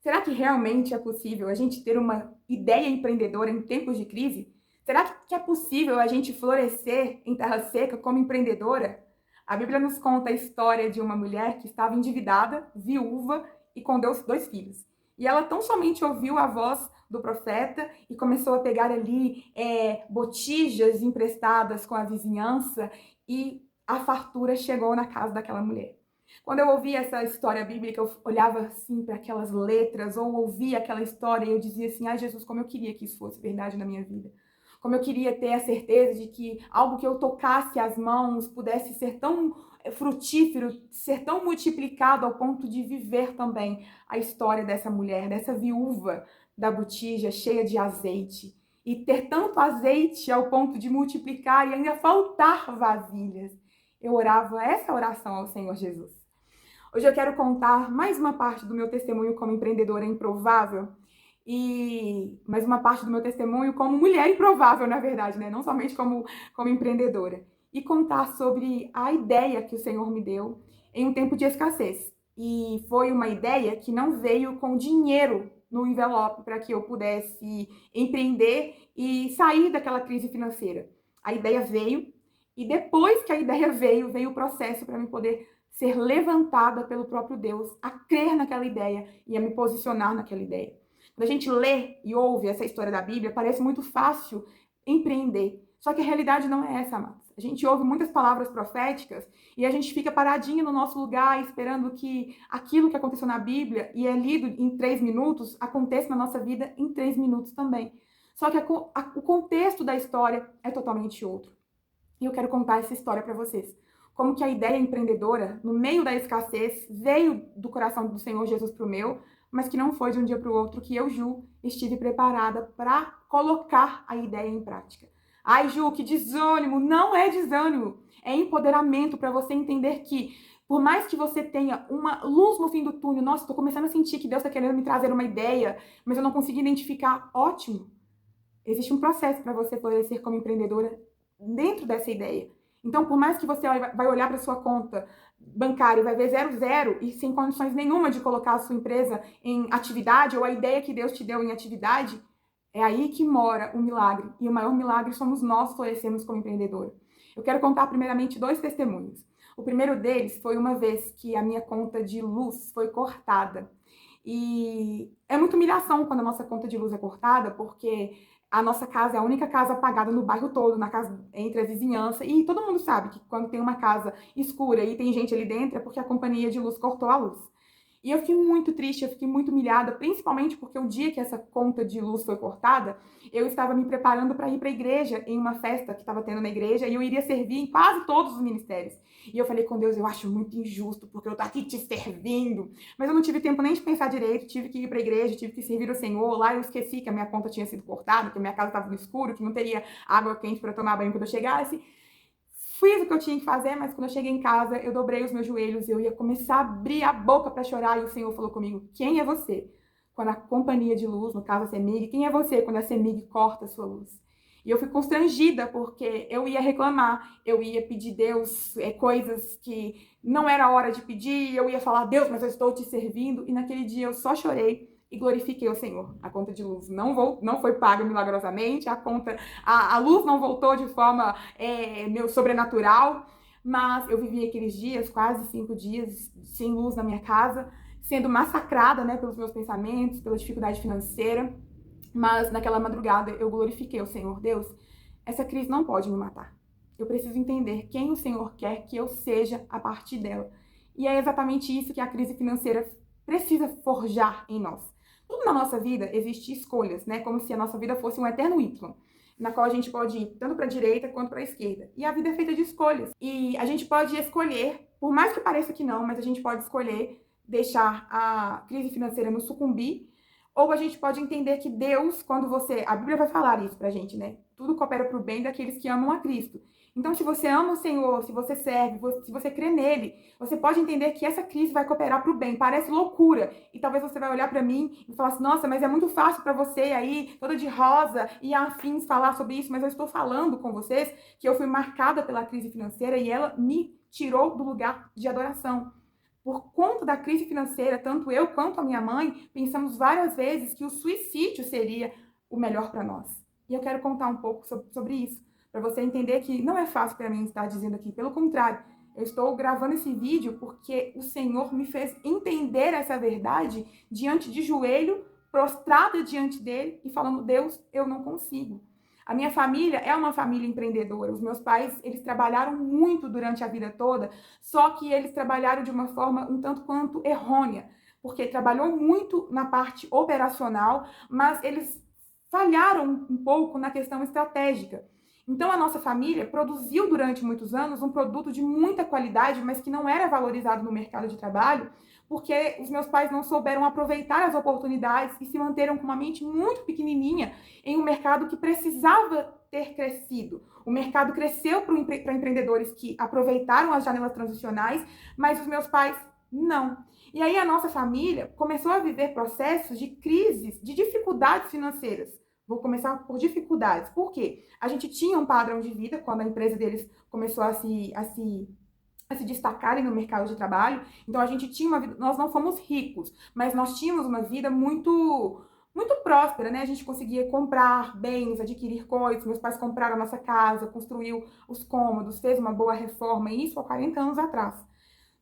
Será que realmente é possível a gente ter uma ideia empreendedora em tempos de crise? Será que é possível a gente florescer em terra seca como empreendedora? A Bíblia nos conta a história de uma mulher que estava endividada, viúva e com dois filhos. E ela tão somente ouviu a voz do profeta e começou a pegar ali botijas emprestadas com a vizinhança e a fartura chegou na casa daquela mulher. Quando eu ouvia essa história bíblica, eu olhava assim para aquelas letras, ou ouvia aquela história e eu dizia assim: ai Jesus, como eu queria que isso fosse verdade na minha vida. Como eu queria ter a certeza de que algo que eu tocasse as mãos pudesse ser tão frutífero, ser tão multiplicado ao ponto de viver também a história dessa mulher, dessa viúva da botija cheia de azeite. E ter tanto azeite ao ponto de multiplicar e ainda faltar vasilhas. Eu orava essa oração ao Senhor Jesus. Hoje eu quero contar mais uma parte do meu testemunho como empreendedora improvável e mais uma parte do meu testemunho como mulher improvável, na verdade, né? Não somente como empreendedora. E contar sobre a ideia que o Senhor me deu em um tempo de escassez. E foi uma ideia que não veio com dinheiro no envelope para que eu pudesse empreender e sair daquela crise financeira. A ideia veio e depois que a ideia veio, veio o processo para mim poder ser levantada pelo próprio Deus a crer naquela ideia e a me posicionar naquela ideia. Quando a gente lê e ouve essa história da Bíblia, parece muito fácil empreender. Só que a realidade não é essa, amados. A gente ouve muitas palavras proféticas e a gente fica paradinho no nosso lugar esperando que aquilo que aconteceu na Bíblia e é lido em 3 minutos aconteça na nossa vida em 3 minutos também. Só que o contexto da história é totalmente outro. E eu quero contar essa história para vocês. Como que a ideia empreendedora, no meio da escassez, veio do coração do Senhor Jesus para o meu, mas que não foi de um dia para o outro que eu, Ju, estive preparada para colocar a ideia em prática. Ai, Ju, que desânimo! Não é desânimo, é empoderamento para você entender que, por mais que você tenha uma luz no fim do túnel, nossa, estou começando a sentir que Deus está querendo me trazer uma ideia, mas eu não consegui identificar, ótimo. Existe um processo para você florescer como empreendedora dentro dessa ideia. Então, por mais que você vai olhar para sua conta bancária e vai ver zero zero e sem condições nenhuma de colocar a sua empresa em atividade ou a ideia que Deus te deu em atividade, é aí que mora o milagre. E o maior milagre somos nós florescemos como empreendedora. Eu quero contar primeiramente 2 testemunhos. O primeiro deles foi uma vez que a minha conta de luz foi cortada. E é muita humilhação quando a nossa conta de luz é cortada, porque a nossa casa é a única casa apagada no bairro todo, na casa entre a vizinhança. E todo mundo sabe que quando tem uma casa escura e tem gente ali dentro é porque a companhia de luz cortou a luz. E eu fiquei muito triste, eu fiquei muito humilhada, principalmente porque o dia que essa conta de luz foi cortada, eu estava me preparando para ir para a igreja, em uma festa que estava tendo na igreja, e eu iria servir em quase todos os ministérios. E eu falei com Deus, eu acho muito injusto, porque eu tô aqui te servindo. Mas eu não tive tempo nem de pensar direito, tive que ir para a igreja, tive que servir o Senhor. Lá eu esqueci que a minha conta tinha sido cortada, que a minha casa estava no escuro, que não teria água quente para tomar banho quando eu chegasse. Fiz o que eu tinha que fazer, mas quando eu cheguei em casa, eu dobrei os meus joelhos, eu ia começar a abrir a boca para chorar e o Senhor falou comigo: quem é você? Quando a companhia de luz, no caso a CEMIG, quem é você quando a CEMIG corta a sua luz? E eu fui constrangida porque eu ia reclamar, eu ia pedir Deus coisas que não era hora de pedir, eu ia falar: Deus, mas eu estou te servindo. E naquele dia eu só chorei e glorifiquei o Senhor. A conta de luz não foi paga milagrosamente, a luz não voltou de forma meu sobrenatural, mas eu vivi aqueles dias, quase 5 dias, sem luz na minha casa, sendo massacrada, né, pelos meus pensamentos, pela dificuldade financeira. Mas naquela madrugada eu glorifiquei o Senhor. Deus, essa crise não pode me matar. Eu preciso entender quem o Senhor quer que eu seja a partir dela. E é exatamente isso que a crise financeira precisa forjar em nós. Tudo na nossa vida existe escolhas, né? Como se a nossa vida fosse um eterno Y, na qual a gente pode ir tanto para a direita quanto para a esquerda. E a vida é feita de escolhas. E a gente pode escolher, por mais que pareça que não, mas a gente pode escolher deixar a crise financeira nos sucumbir, ou a gente pode entender que Deus, a Bíblia vai falar isso pra gente, né? Tudo coopera pro bem daqueles que amam a Cristo. Então, se você ama o Senhor, se você serve, se você crê nele, você pode entender que essa crise vai cooperar pro bem. Parece loucura. E talvez você vai olhar pra mim e falar assim: nossa, mas é muito fácil pra você aí, toda de rosa e afins, falar sobre isso. Mas eu estou falando com vocês que eu fui marcada pela crise financeira e ela me tirou do lugar de adoração. Por conta da crise financeira, tanto eu quanto a minha mãe pensamos várias vezes que o suicídio seria o melhor para nós. E eu quero contar um pouco sobre isso, para você entender que não é fácil para mim estar dizendo aqui. Pelo contrário, eu estou gravando esse vídeo porque o Senhor me fez entender essa verdade diante de joelho, prostrada diante dele e falando: Deus, eu não consigo. A minha família é uma família empreendedora. Os meus pais, eles trabalharam muito durante a vida toda, só que eles trabalharam de uma forma um tanto quanto errônea, porque trabalhou muito na parte operacional, mas eles falharam um pouco na questão estratégica. Então, a nossa família produziu durante muitos anos um produto de muita qualidade, mas que não era valorizado no mercado de trabalho, porque os meus pais não souberam aproveitar as oportunidades e se manteram com uma mente muito pequenininha em um mercado que precisava ter crescido. O mercado cresceu para empreendedores que aproveitaram as janelas transicionais, mas os meus pais não. E aí a nossa família começou a viver processos de crises, de dificuldades financeiras. Vou começar por dificuldades. Por quê? A gente tinha um padrão de vida quando a empresa deles começou a se destacarem no mercado de trabalho. Então a gente tinha uma vida, nós não fomos ricos, mas nós tínhamos uma vida muito próspera, né? A gente conseguia comprar bens, adquirir coisas. Meus pais compraram a nossa casa, construiu os cômodos, fez uma boa reforma, e isso há 40 anos atrás.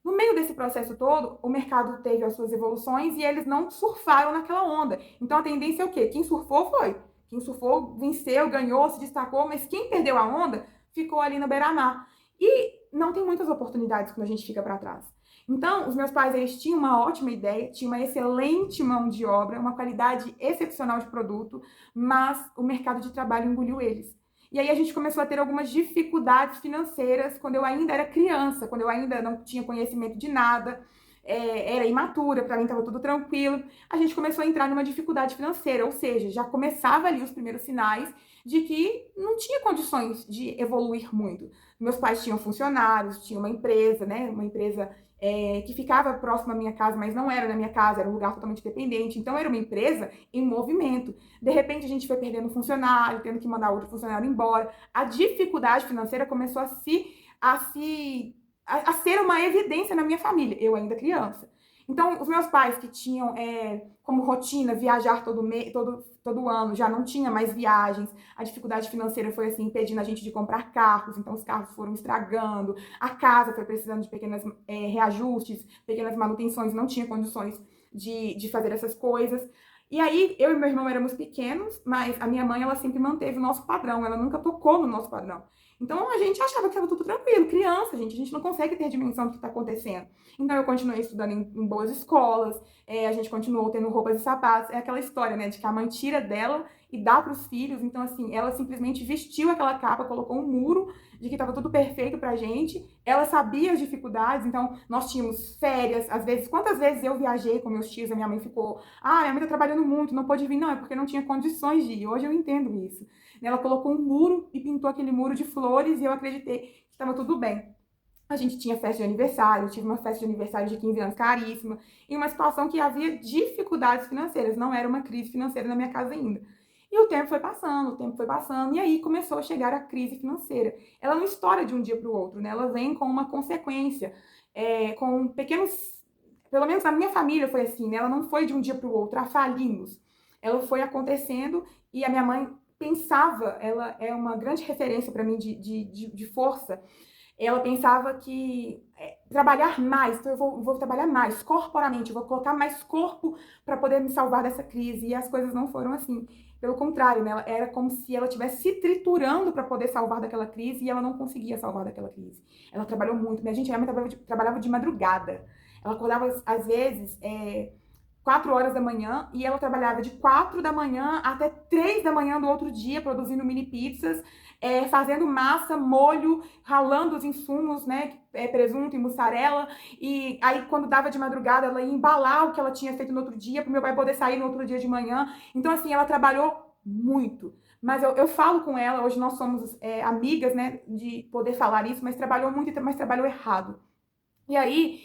No meio desse processo todo, o mercado teve as suas evoluções e eles não surfaram naquela onda. Então a tendência é o quê? Quem surfou foi. Quem surfou venceu, ganhou, se destacou, mas quem perdeu a onda ficou ali no beira-mar. E não tem muitas oportunidades quando a gente fica para trás. Então, os meus pais, eles tinham uma ótima ideia, tinham uma excelente mão de obra, uma qualidade excepcional de produto, mas o mercado de trabalho engoliu eles. E aí a gente começou a ter algumas dificuldades financeiras quando eu ainda era criança, quando eu ainda não tinha conhecimento de nada, era imatura, para mim estava tudo tranquilo. A gente começou a entrar numa dificuldade financeira, ou seja, já começava ali os primeiros sinais de que não tinha condições de evoluir muito. Meus pais tinham funcionários, tinha uma empresa, né? Uma empresa que ficava próxima à minha casa, mas não era na minha casa, era um lugar totalmente dependente. Então era uma empresa em movimento. De repente a gente foi perdendo funcionário, tendo que mandar outro funcionário embora. A dificuldade financeira começou a ser uma evidência na minha família, eu ainda criança. Então, os meus pais que tinham como rotina viajar todo ano, já não tinha mais viagens. A dificuldade financeira foi assim, impedindo a gente de comprar carros, então os carros foram estragando, a casa foi precisando de pequenos reajustes, pequenas manutenções, não tinha condições de fazer essas coisas. E aí, eu e meu irmão éramos pequenos, mas a minha mãe, ela sempre manteve o nosso padrão, ela nunca tocou no nosso padrão. Então, a gente achava que estava tudo tranquilo, criança, gente, a gente não consegue ter dimensão do que está acontecendo. Então, eu continuei estudando em boas escolas, a gente continuou tendo roupas e sapatos, é aquela história, né, de que a mãe tira dela e dá para os filhos. Então, assim, ela simplesmente vestiu aquela capa, colocou um muro de que estava tudo perfeito pra gente. Ela sabia as dificuldades, então nós tínhamos férias, às vezes, quantas vezes eu viajei com meus tios, a minha mãe ficou, minha mãe tá trabalhando muito, não pôde vir, não, é porque não tinha condições de ir. Hoje eu entendo isso. Ela colocou um muro e pintou aquele muro de flores e eu acreditei que estava tudo bem. A gente tinha festa de aniversário, eu tive uma festa de aniversário de 15 anos caríssima, em uma situação que havia dificuldades financeiras, não era uma crise financeira na minha casa ainda. E o tempo foi passando, e aí começou a chegar a crise financeira. Ela não estoura de um dia para o outro, né? Ela vem com uma consequência, com pequenos. Pelo menos na minha família foi assim, né? Ela não foi de um dia para o outro, falimos. Ela foi acontecendo e a minha mãe pensava, ela é uma grande referência para mim de força. Ela pensava que trabalhar mais, então eu vou trabalhar mais corporamente, eu vou colocar mais corpo para poder me salvar dessa crise. E as coisas não foram assim. Pelo contrário, né? Era como se ela estivesse se triturando para poder salvar daquela crise e ela não conseguia salvar daquela crise. Ela trabalhou muito. Minha gente, ela trabalhava de madrugada. Ela acordava, às vezes, 4 horas da manhã, e ela trabalhava de 4 da manhã até 3 da manhã do outro dia, produzindo mini pizzas, fazendo massa, molho, ralando os insumos, né, presunto e mussarela, e aí quando dava de madrugada, ela ia embalar o que ela tinha feito no outro dia, para o meu pai poder sair no outro dia de manhã. Então, assim, ela trabalhou muito. Mas eu falo com ela, hoje nós somos amigas, né, de poder falar isso, mas trabalhou muito, mas trabalhou errado. E aí,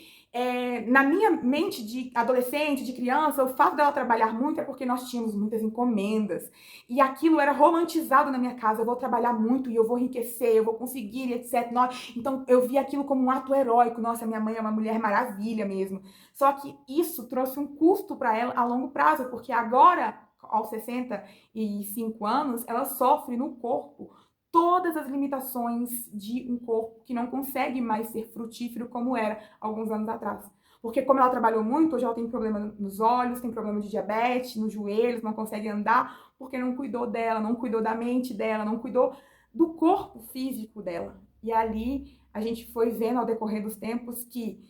Na minha mente de adolescente, de criança, o fato dela trabalhar muito é porque nós tínhamos muitas encomendas. E aquilo era romantizado na minha casa. Eu vou trabalhar muito e eu vou enriquecer, eu vou conseguir, etc. Então eu vi aquilo como um ato heróico. Nossa, minha mãe é uma mulher maravilha mesmo. Só que isso trouxe um custo para ela a longo prazo, porque agora, aos 65 anos, ela sofre no corpo todas as limitações de um corpo que não consegue mais ser frutífero como era alguns anos atrás. Porque como ela trabalhou muito, hoje ela tem problema nos olhos, tem problema de diabetes, nos joelhos, não consegue andar, porque não cuidou dela, não cuidou da mente dela, não cuidou do corpo físico dela. E ali a gente foi vendo ao decorrer dos tempos que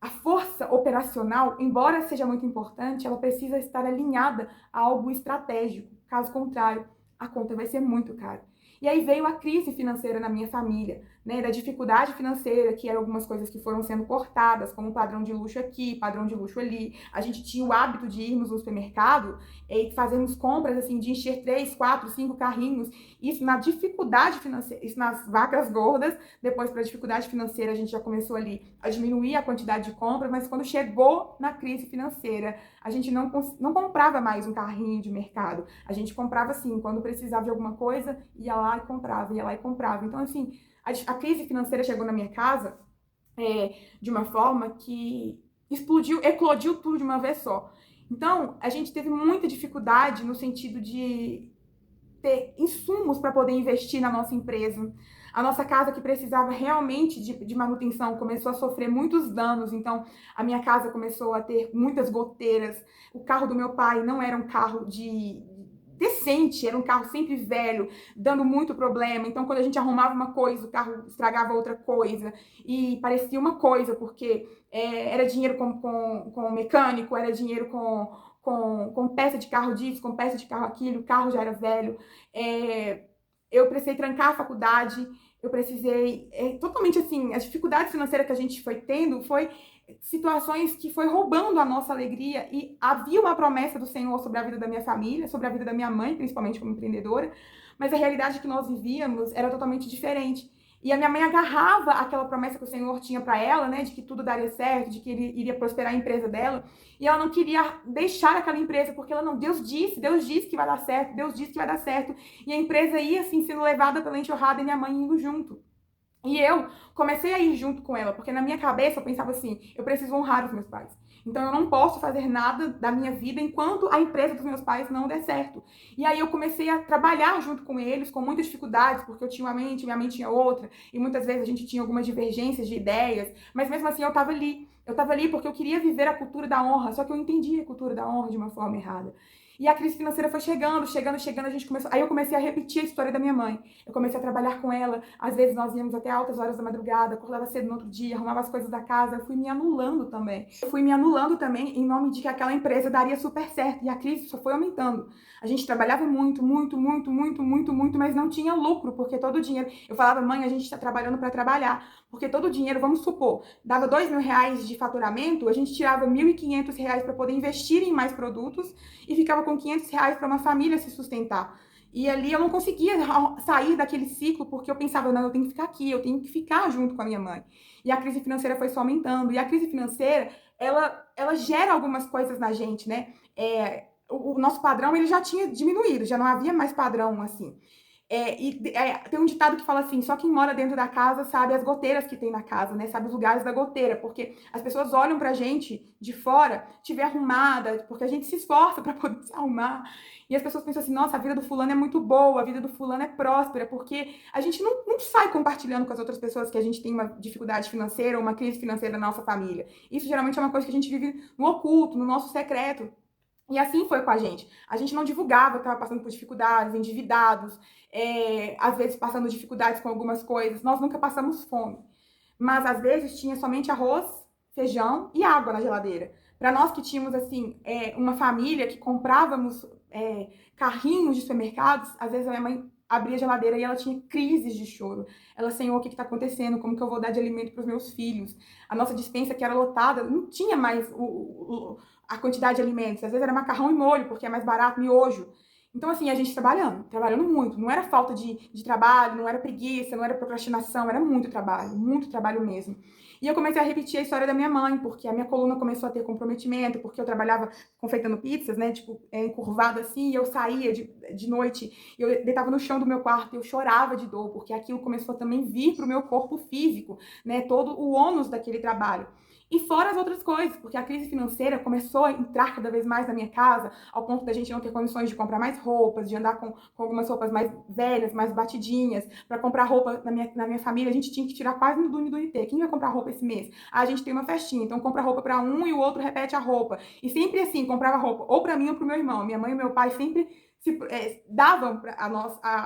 a força operacional, embora seja muito importante, ela precisa estar alinhada a algo estratégico. Caso contrário, a conta vai ser muito cara. E aí veio a crise financeira na minha família, né, da dificuldade financeira, que eram algumas coisas que foram sendo cortadas, como padrão de luxo aqui, padrão de luxo ali. A gente tinha o hábito de irmos no supermercado e fazermos compras, assim, de encher 3, 4, 5 carrinhos. Isso na dificuldade financeira, isso nas vacas gordas. Depois, para a dificuldade financeira, a gente já começou ali a diminuir a quantidade de compras, mas quando chegou na crise financeira, a gente não comprava mais um carrinho de mercado. A gente comprava, assim, quando precisava de alguma coisa, ia lá e comprava, ia lá e comprava. Então, assim, a crise financeira chegou na minha casa de uma forma que eclodiu tudo de uma vez só. Então, a gente teve muita dificuldade no sentido de ter insumos para poder investir na nossa empresa. A nossa casa, que precisava realmente de manutenção, começou a sofrer muitos danos. Então, a minha casa começou a ter muitas goteiras. O carro do meu pai não era um carro decente, era um carro sempre velho, dando muito problema. Então, quando a gente arrumava uma coisa, o carro estragava outra coisa. E parecia uma coisa, porque era dinheiro com mecânico, era dinheiro com peça de carro disso, com peça de carro aquilo, o carro já era velho. Eu precisei trancar a faculdade, eu precisei. Totalmente assim, a dificuldade financeira que a gente foi tendo foi situações que foi roubando a nossa alegria, e havia uma promessa do Senhor sobre a vida da minha família, sobre a vida da minha mãe, principalmente como empreendedora, mas a realidade que nós vivíamos era totalmente diferente. E a minha mãe agarrava aquela promessa que o Senhor tinha para ela, né, de que tudo daria certo, de que ele iria prosperar a empresa dela, e ela não queria deixar aquela empresa, porque ela não, Deus disse que vai dar certo, Deus disse que vai dar certo, e a empresa ia assim sendo levada pela enxurrada e minha mãe indo junto. E eu comecei a ir junto com ela, porque na minha cabeça eu pensava assim, eu preciso honrar os meus pais. Então eu não posso fazer nada da minha vida enquanto a empresa dos meus pais não der certo. E aí eu comecei a trabalhar junto com eles, com muitas dificuldades, porque eu tinha uma mente, minha mente tinha outra, e muitas vezes a gente tinha algumas divergências de ideias, mas mesmo assim eu estava ali. Eu estava ali porque eu queria viver a cultura da honra, só que eu entendia a cultura da honra de uma forma errada. E a crise financeira foi chegando, a gente começou. Aí eu comecei a repetir a história da minha mãe. Eu comecei a trabalhar com ela. Às vezes nós íamos até altas horas da madrugada, acordava cedo no outro dia, arrumava as coisas da casa. Eu fui me anulando também. Eu fui me anulando também em nome de que aquela empresa daria super certo. E a crise só foi aumentando. A gente trabalhava muito, muito, muito, muito, muito, muito, mas não tinha lucro, porque todo o dinheiro. Eu falava, mãe, a gente está trabalhando para trabalhar. Porque todo o dinheiro, vamos supor, dava R$ 2.000 de faturamento, a gente tirava R$ 1.500 para poder investir em mais produtos e ficava com R$ 500 para uma família se sustentar. E ali eu não conseguia sair daquele ciclo, porque eu pensava, não, eu tenho que ficar aqui, eu tenho que ficar junto com a minha mãe. E a crise financeira foi só aumentando. E a crise financeira, ela gera algumas coisas na gente, né? O nosso padrão, ele já tinha diminuído, já não havia mais padrão assim. Tem um ditado que fala assim, só quem mora dentro da casa sabe as goteiras que tem na casa, né? Sabe os lugares da goteira, porque as pessoas olham pra gente de fora, te vê arrumada, porque a gente se esforça pra poder se arrumar. E as pessoas pensam assim, nossa, a vida do fulano é muito boa, a vida do fulano é próspera, porque a gente não sai compartilhando com as outras pessoas que a gente tem uma dificuldade financeira ou uma crise financeira na nossa família. Isso geralmente é uma coisa que a gente vive no oculto, no nosso secreto. E assim foi com a gente. A gente não divulgava que estava passando por dificuldades, endividados, às vezes passando dificuldades com algumas coisas. Nós nunca passamos fome. Mas às vezes tinha somente arroz, feijão e água na geladeira. Para nós que tínhamos assim uma família que comprávamos carrinhos de supermercados, às vezes a minha mãe abria a geladeira e ela tinha crises de choro. Ela, Senhor, o que está acontecendo? Como que eu vou dar de alimento para os meus filhos? A nossa despensa, que era lotada, não tinha mais a quantidade de alimentos. Às vezes era macarrão e molho, porque é mais barato, miojo. Então, assim, a gente trabalhando muito. Não era falta de trabalho, não era preguiça, não era procrastinação, era muito trabalho mesmo. E eu comecei a repetir a história da minha mãe, porque a minha coluna começou a ter comprometimento, porque eu trabalhava confeitando pizzas, né, tipo, encurvado assim, e eu saía de noite, e eu deitava no chão do meu quarto, e eu chorava de dor, porque aquilo começou a também vir pro meu corpo físico, né, todo o ônus daquele trabalho. E fora as outras coisas, porque a crise financeira começou a entrar cada vez mais na minha casa, ao ponto da gente não ter condições de comprar mais roupas, de andar com algumas roupas mais velhas, mais batidinhas. Para comprar roupa na minha família, a gente tinha que tirar quase no Duni. Quem vai comprar roupa esse mês? Ah, a gente tem uma festinha, então compra roupa para um e o outro repete a roupa. E sempre assim, comprava roupa ou para mim ou para o meu irmão. Minha mãe e meu pai sempre davam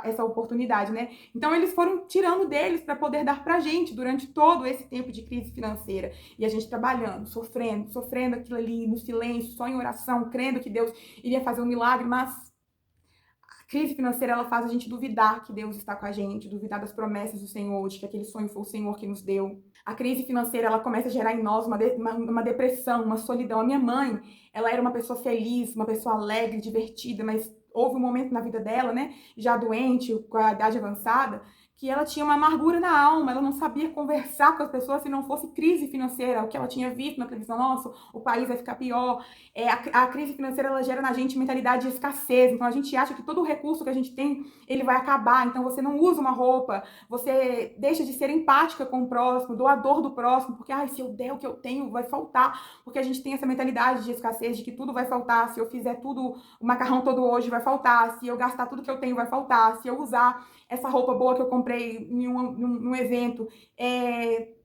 essa oportunidade, né? Então eles foram tirando deles para poder dar pra gente durante todo esse tempo de crise financeira. E a gente trabalhando, sofrendo aquilo ali no silêncio, só em oração, crendo que Deus iria fazer um milagre, mas a crise financeira ela faz a gente duvidar que Deus está com a gente, duvidar das promessas do Senhor, de que aquele sonho foi o Senhor que nos deu. A crise financeira ela começa a gerar em nós uma depressão, uma solidão. A minha mãe, ela era uma pessoa feliz, uma pessoa alegre, divertida, mas houve um momento na vida dela, né, já doente, com a idade avançada, que ela tinha uma amargura na alma, ela não sabia conversar com as pessoas se não fosse crise financeira, o que ela tinha visto na televisão, nossa, o país vai ficar pior. A crise financeira, ela gera na gente mentalidade de escassez, então a gente acha que todo o recurso que a gente tem, ele vai acabar, então você não usa uma roupa, você deixa de ser empática com o próximo, doador do próximo, porque, se eu der o que eu tenho, vai faltar, porque a gente tem essa mentalidade de escassez, de que tudo vai faltar, se eu fizer tudo, o macarrão todo hoje vai faltar, se eu gastar tudo que eu tenho vai faltar, se eu usar essa roupa boa que eu comprei num evento,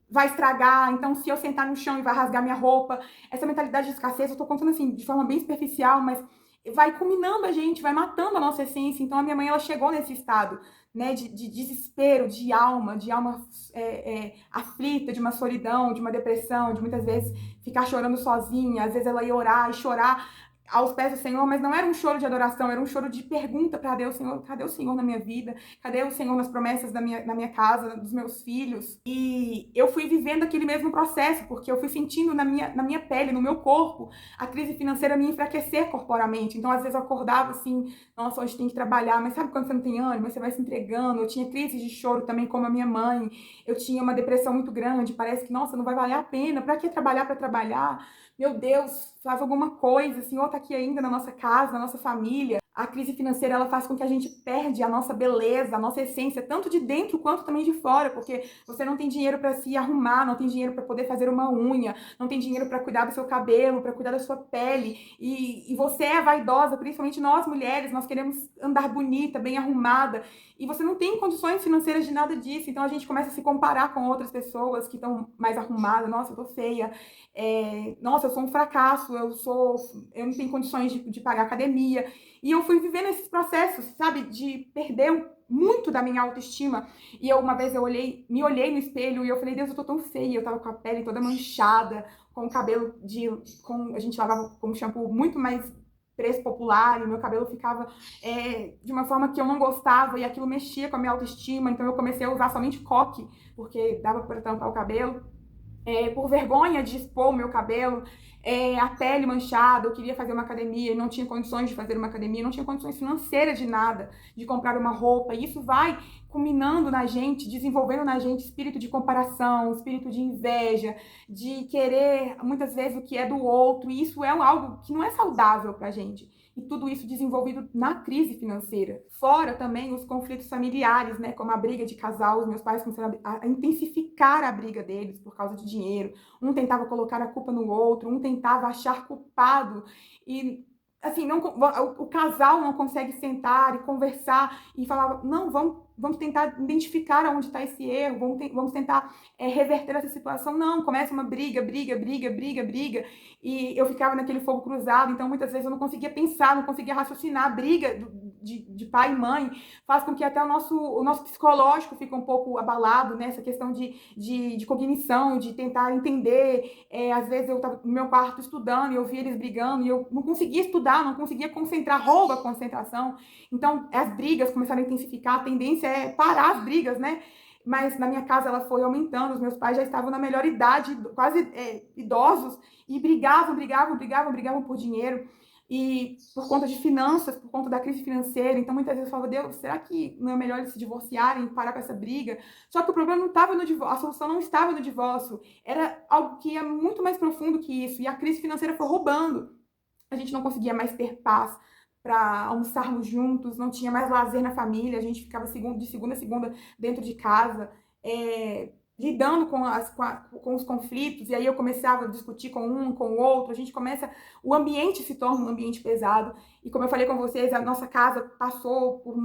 vai estragar, então se eu sentar no chão e vai rasgar minha roupa, essa mentalidade de escassez, eu tô contando assim, de forma bem superficial, mas vai culminando a gente, vai matando a nossa essência. Então a minha mãe, ela chegou nesse estado, né, de desespero, de alma aflita, de uma solidão, de uma depressão, de muitas vezes ficar chorando sozinha, às vezes ela ia orar e chorar aos pés do Senhor, mas não era um choro de adoração, era um choro de pergunta para Deus, Senhor, cadê o Senhor na minha vida? Cadê o Senhor nas promessas na minha casa, dos meus filhos? E eu fui vivendo aquele mesmo processo, porque eu fui sentindo na minha pele, no meu corpo, a crise financeira me enfraquecer corporalmente. Então, às vezes eu acordava assim, nossa, hoje tem que trabalhar, mas sabe quando você não tem ânimo, você vai se entregando. Eu tinha crises de choro também, como a minha mãe, eu tinha uma depressão muito grande, parece que, nossa, não vai valer a pena, para que trabalhar para trabalhar? Meu Deus, faz alguma coisa, o Senhor está aqui ainda na nossa casa, na nossa família. A crise financeira, ela faz com que a gente perde a nossa beleza, a nossa essência, tanto de dentro quanto também de fora, porque você não tem dinheiro para se arrumar, não tem dinheiro para poder fazer uma unha, não tem dinheiro para cuidar do seu cabelo, para cuidar da sua pele, e você é vaidosa, principalmente nós mulheres, nós queremos andar bonita, bem arrumada, e você não tem condições financeiras de nada disso, então a gente começa a se comparar com outras pessoas que estão mais arrumadas. Nossa, eu tô feia, nossa, eu sou um fracasso, eu não tenho condições de pagar academia. E eu fui vivendo esses processos, sabe, de perder muito da minha autoestima. E uma vez me olhei no espelho e eu falei, Deus, eu tô tão feia. Eu tava com a pele toda manchada, com o cabelo a gente lavava com um shampoo muito mais preço popular, e meu cabelo ficava de uma forma que eu não gostava, e aquilo mexia com a minha autoestima. Então eu comecei a usar somente coque, porque dava para tampar o cabelo. Por vergonha de expor o meu cabelo, a pele manchada, eu queria fazer uma academia e não tinha condições de fazer uma academia, não tinha condições financeiras de nada, de comprar uma roupa, e isso vai culminando na gente, desenvolvendo na gente espírito de comparação, espírito de inveja, de querer muitas vezes o que é do outro, e isso é algo que não é saudável pra gente. E tudo isso desenvolvido na crise financeira. Fora também os conflitos familiares, né? Como a briga de casal, os meus pais começaram a intensificar a briga deles por causa de dinheiro. Um tentava colocar a culpa no outro, um tentava achar culpado. E assim, o casal não consegue sentar e conversar e falar, não, vamos tentar identificar onde está esse erro, vamos tentar reverter essa situação. Não, começa uma briga, e eu ficava naquele fogo cruzado. Então muitas vezes eu não conseguia pensar, não conseguia raciocinar. A briga de pai e mãe faz com que até o nosso psicológico fique um pouco abalado, né? Essa questão de cognição, de tentar entender. Às vezes eu estava no meu quarto estudando e eu via eles brigando e eu não conseguia estudar, não conseguia concentrar, rouba a concentração. Então as brigas começaram a intensificar, a tendência é parar as brigas, né? Mas na minha casa ela foi aumentando, os meus pais já estavam na melhor idade, quase idosos, e brigavam por dinheiro. e por conta de finanças, por conta da crise financeira. Então, muitas vezes eu falava, Deus, será que não é melhor eles se divorciarem, parar com essa briga? Só que o problema não estava no divórcio, a solução não estava no divórcio. Era algo que ia muito mais profundo que isso. E a crise financeira foi roubando. A gente não conseguia mais ter paz para almoçarmos juntos, não tinha mais lazer na família, a gente ficava de segunda a segunda dentro de casa, lidando com os conflitos, e aí eu começava a discutir com um, com o outro, o ambiente se torna um ambiente pesado, e como eu falei com vocês, a nossa casa passou por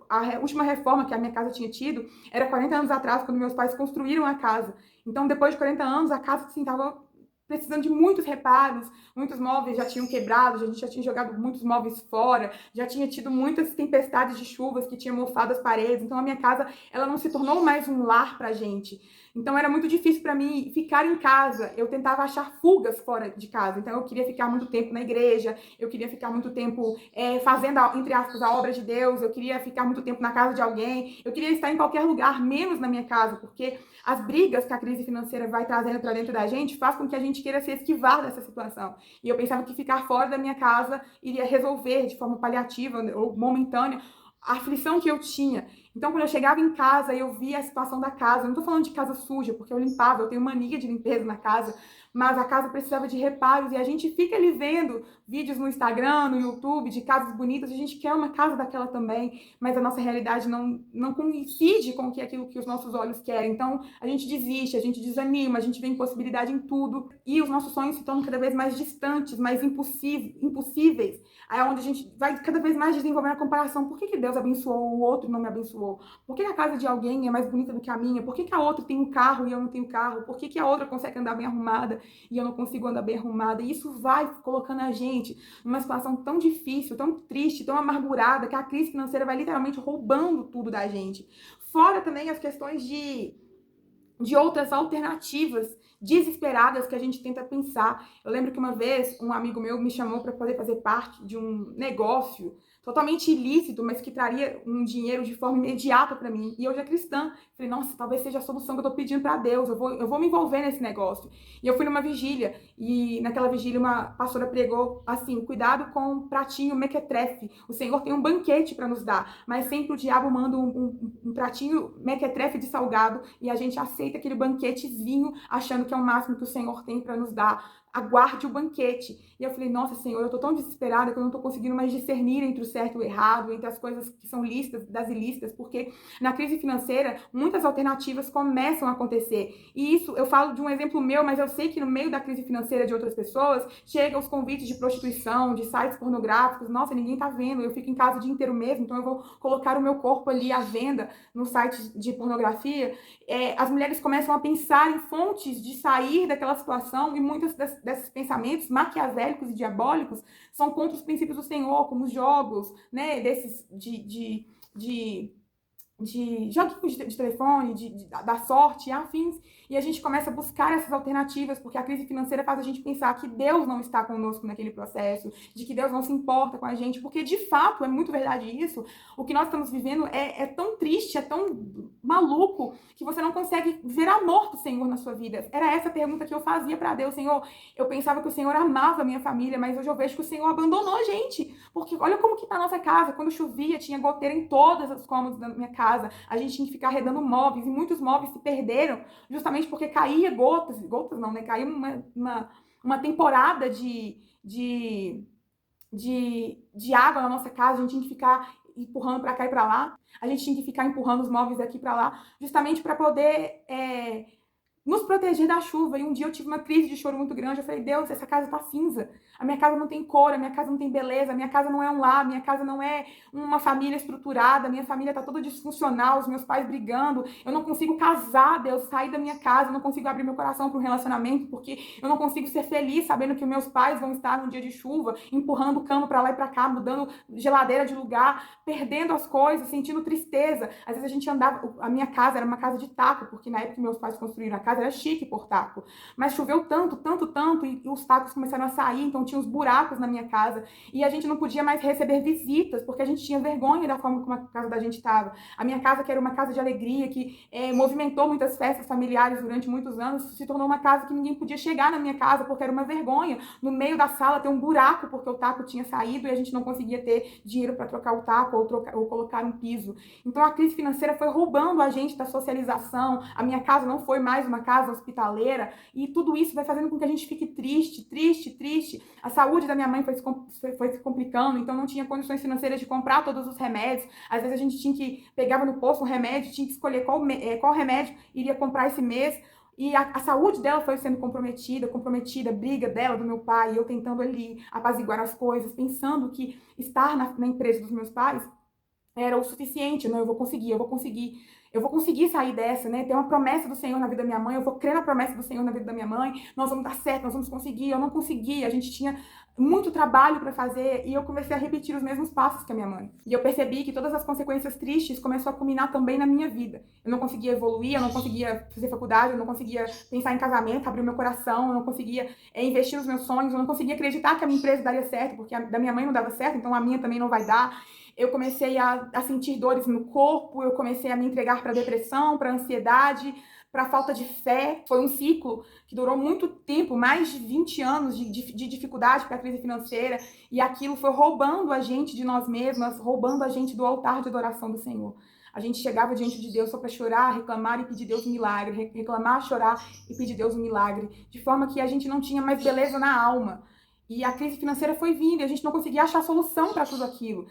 a última reforma que a minha casa tinha tido era 40 anos atrás, quando meus pais construíram a casa. Então, depois de 40 anos, a casa assim, estava precisando de muitos reparos, muitos móveis já tinham quebrado, a gente já tinha jogado muitos móveis fora, já tinha tido muitas tempestades de chuvas que tinham mofado as paredes, então a minha casa, ela não se tornou mais um lar pra gente. Então era muito difícil para mim ficar em casa, eu tentava achar fugas fora de casa, então eu queria ficar muito tempo na igreja, eu queria ficar muito tempo fazendo, entre aspas, a obra de Deus, eu queria ficar muito tempo na casa de alguém, eu queria estar em qualquer lugar, menos na minha casa, porque as brigas que a crise financeira vai trazendo para dentro da gente faz com que a gente queira se esquivar dessa situação. E eu pensava que ficar fora da minha casa iria resolver de forma paliativa ou momentânea a aflição que eu tinha. Então, quando eu chegava em casa e eu via a situação da casa, eu não estou falando de casa suja, porque eu limpava, eu tenho mania de limpeza na casa, mas a casa precisava de reparos e a gente fica ali vendo vídeos no Instagram, no YouTube, de casas bonitas, a gente quer uma casa daquela também, mas a nossa realidade não coincide com aquilo que os nossos olhos querem. Então, a gente desiste, a gente desanima, a gente vê impossibilidade em tudo e os nossos sonhos se tornam cada vez mais distantes, mais impossíveis. Aí é onde a gente vai cada vez mais desenvolvendo a comparação. Por que Deus abençoou o outro e não me abençoou? Por que a casa de alguém é mais bonita do que a minha? Por que a outra tem um carro e eu não tenho carro? Por que a outra consegue andar bem arrumada e eu não consigo andar bem arrumada? E isso vai colocando a gente numa situação tão difícil, tão triste, tão amargurada, que a crise financeira vai literalmente roubando tudo da gente. Fora também as questões de outras alternativas desesperadas que a gente tenta pensar. Eu lembro que uma vez um amigo meu me chamou para poder fazer parte de um negócio totalmente ilícito, mas que traria um dinheiro de forma imediata para mim. E eu já cristã, falei, nossa, talvez seja a solução que eu tô pedindo para Deus, eu vou me envolver nesse negócio. E eu fui numa vigília, e naquela vigília uma pastora pregou assim, cuidado com o pratinho mequetrefe, o Senhor tem um banquete para nos dar, mas sempre o diabo manda um pratinho mequetrefe de salgado, e a gente aceita aquele banquetezinho, achando que é o máximo que o Senhor tem para nos dar. Aguarde o banquete. E eu falei, nossa, Senhor, eu tô tão desesperada que eu não tô conseguindo mais discernir entre o certo e o errado, entre as coisas que são lícitas das ilícitas, porque na crise financeira, muitas alternativas começam a acontecer. E isso, eu falo de um exemplo meu, mas eu sei que no meio da crise financeira de outras pessoas, chegam os convites de prostituição, de sites pornográficos. Nossa, ninguém tá vendo, eu fico em casa o dia inteiro mesmo, então eu vou colocar o meu corpo ali à venda no site de pornografia. As mulheres começam a pensar em fontes de sair daquela situação, e muitos desses pensamentos maquiavélicos e diabólicos são contra os princípios do Senhor, como os jogos, né, desses de joguinhos de telefone, da sorte e afins, e a gente começa a buscar essas alternativas, porque a crise financeira faz a gente pensar que Deus não está conosco naquele processo, de que Deus não se importa com a gente, porque de fato é muito verdade isso. O que nós estamos vivendo é tão triste, é tão maluco, que você não consegue ver amor do Senhor na sua vida. Era essa a pergunta que eu fazia para Deus. Senhor, eu pensava que o Senhor amava a minha família, mas hoje eu vejo que o Senhor abandonou a gente, porque olha como que tá a nossa casa. Quando chovia, tinha goteira em todas as cômodas da minha casa, a gente tinha que ficar arredando móveis, e muitos móveis se perderam justamente porque caía gotas não, né? Caía uma temporada de água na nossa casa, a gente tinha que ficar empurrando para cá e para lá, a gente tinha que ficar empurrando os móveis daqui para lá, justamente para poder nos proteger da chuva. E um dia eu tive uma crise de choro muito grande. Eu falei, Deus, essa casa tá cinza. A minha casa não tem cor, a minha casa não tem beleza, a minha casa não é um lar, a minha casa não é uma família estruturada, a minha família tá toda disfuncional, os meus pais brigando. Eu não consigo casar, Deus, sair da minha casa, eu não consigo abrir meu coração para um relacionamento, porque eu não consigo ser feliz sabendo que meus pais vão estar num dia de chuva, empurrando o cano para lá e para cá, mudando geladeira de lugar, perdendo as coisas, sentindo tristeza. Às vezes a gente andava, a minha casa era uma casa de taco, porque na época que meus pais construíram a casa era chique por taco, mas choveu tanto, e os tacos começaram a sair, então então tinha uns buracos na minha casa, e a gente não podia mais receber visitas, porque a gente tinha vergonha da forma como a casa da gente estava. A minha casa, que era uma casa de alegria, que movimentou muitas festas familiares durante muitos anos, se tornou uma casa que ninguém podia chegar na minha casa, porque era uma vergonha. No meio da sala tem um buraco, porque o taco tinha saído e a gente não conseguia ter dinheiro para trocar o taco ou colocar um piso. Então a crise financeira foi roubando a gente da socialização, a minha casa não foi mais uma casa hospitaleira, e tudo isso vai fazendo com que a gente fique triste, triste, triste. A saúde da minha mãe foi se complicando, então não tinha condições financeiras de comprar todos os remédios. Às vezes a gente pegava no posto um remédio, tinha que escolher qual remédio iria comprar esse mês. E a saúde dela foi sendo comprometida, briga dela, do meu pai, eu tentando ali apaziguar as coisas, pensando que estar na empresa dos meus pais era o suficiente. Não, eu vou conseguir sair dessa, né? Tem uma promessa do Senhor na vida da minha mãe, eu vou crer na promessa do Senhor na vida da minha mãe, nós vamos dar certo, nós vamos conseguir. Eu não consegui, a gente tinha muito trabalho para fazer, e eu comecei a repetir os mesmos passos que a minha mãe. E eu percebi que todas as consequências tristes começou a culminar também na minha vida. Eu não conseguia evoluir, eu não conseguia fazer faculdade, eu não conseguia pensar em casamento, abrir o meu coração, eu não conseguia investir nos meus sonhos, eu não conseguia acreditar que a minha empresa daria certo, porque a da minha mãe não dava certo, então a minha também não vai dar. Eu comecei a sentir dores no corpo, eu comecei a me entregar para depressão, para ansiedade, para falta de fé. Foi um ciclo que durou muito tempo, mais de 20 anos de dificuldade para a crise financeira, e aquilo foi roubando a gente de nós mesmas, roubando a gente do altar de adoração do Senhor. A gente chegava diante de Deus só para chorar, reclamar e pedir Deus um milagre, reclamar, chorar e pedir Deus um milagre, de forma que a gente não tinha mais beleza na alma. E a crise financeira foi vindo e a gente não conseguia achar solução para tudo aquilo.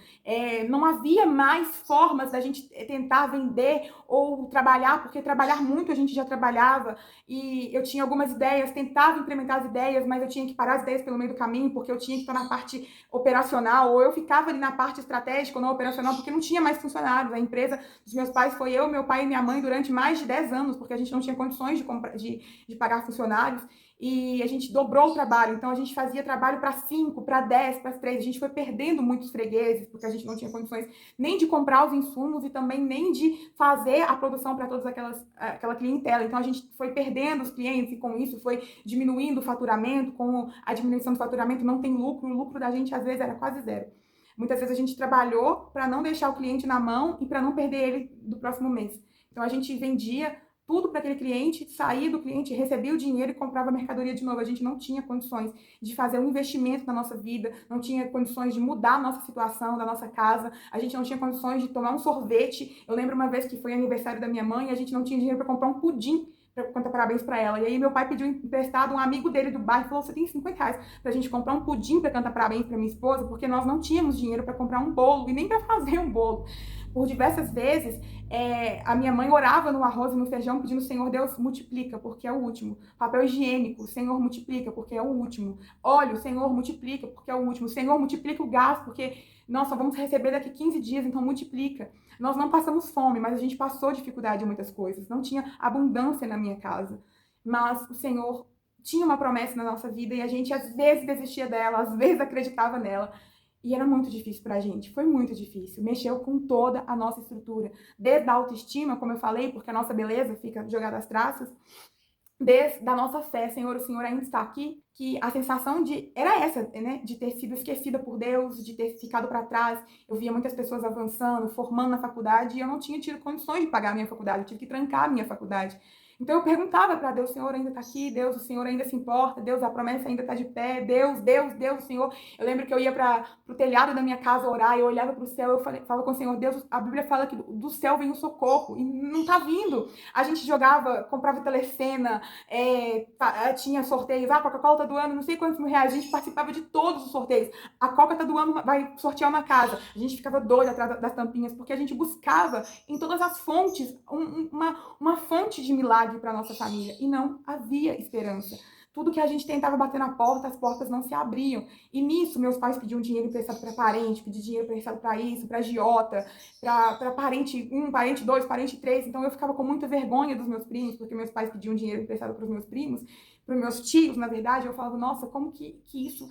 Não havia mais formas da gente tentar vender ou trabalhar, porque trabalhar muito a gente já trabalhava, e eu tinha algumas ideias, tentava implementar as ideias, mas eu tinha que parar as ideias pelo meio do caminho, porque eu tinha que estar na parte operacional, ou eu ficava ali na parte estratégica ou não operacional, porque não tinha mais funcionários. A empresa dos meus pais foi eu, meu pai e minha mãe durante mais de 10 anos, porque a gente não tinha condições de pagar funcionários. E a gente dobrou o trabalho, então a gente fazia trabalho para 5, para 10, para 3. A gente foi perdendo muitos fregueses, porque a gente não tinha condições nem de comprar os insumos e também nem de fazer a produção para toda aquela clientela. Então a gente foi perdendo os clientes, e com isso foi diminuindo o faturamento. Com a diminuição do faturamento não tem lucro, o lucro da gente às vezes era quase zero. Muitas vezes a gente trabalhou para não deixar o cliente na mão e para não perder ele do próximo mês. Então a gente vendia tudo para aquele cliente, saía do cliente, recebia o dinheiro e comprava a mercadoria de novo. A gente não tinha condições de fazer um investimento na nossa vida, não tinha condições de mudar a nossa situação, da nossa casa, a gente não tinha condições de tomar um sorvete. Eu lembro uma vez que foi aniversário da minha mãe e a gente não tinha dinheiro para comprar um pudim para cantar parabéns para ela. E aí meu pai pediu emprestado, um amigo dele do bairro falou: você tem 50 reais pra gente comprar um pudim para cantar parabéns para minha esposa, porque nós não tínhamos dinheiro para comprar um bolo e nem para fazer um bolo. Por diversas vezes, a minha mãe orava no arroz e no feijão pedindo: Senhor Deus, multiplica, porque é o último. Papel higiênico, Senhor, multiplica, porque é o último. Óleo, Senhor, multiplica, porque é o último. Senhor, multiplica o gás, porque nós só vamos receber daqui 15 dias, então multiplica. Nós não passamos fome, mas a gente passou dificuldade em muitas coisas. Não tinha abundância na minha casa. Mas o Senhor tinha uma promessa na nossa vida e a gente às vezes desistia dela, às vezes acreditava nela. E era muito difícil pra gente, foi muito difícil. Mexeu com toda a nossa estrutura. Desde a autoestima, como eu falei, porque a nossa beleza fica jogada às traças, desde a nossa fé. Senhor, o Senhor ainda está aqui, que a sensação era essa, né, de ter sido esquecida por Deus, de ter ficado para trás. Eu via muitas pessoas avançando, formando na faculdade, e eu não tinha tido condições de pagar a minha faculdade, eu tive que trancar a minha faculdade. Então eu perguntava para Deus: Senhor ainda está aqui? Deus, o Senhor ainda se importa? Deus, a promessa ainda está de pé? Deus, Deus, Deus, Senhor. Eu lembro que eu ia para o telhado da minha casa orar, eu olhava para o céu, eu falava com o Senhor: Deus, a Bíblia fala que do céu vem o socorro, e não está vindo. A gente jogava, comprava telecena, tinha sorteios, a Coca-Cola tá doando não sei quantos mil reais, a gente participava de todos os sorteios. A Coca tá doando, vai sortear uma casa. A gente ficava doido atrás das tampinhas, porque a gente buscava em todas as fontes uma fonte de milagre para nossa família, e não havia esperança. Tudo que a gente tentava bater na porta, as portas não se abriam. E nisso, meus pais pediam dinheiro emprestado para parente, pediam dinheiro emprestado para isso, para agiota, para parente 1, parente 2, parente 3. Então eu ficava com muita vergonha dos meus primos, porque meus pais pediam dinheiro emprestado para os meus primos, para os meus tios, na verdade. Eu falava: nossa, como que isso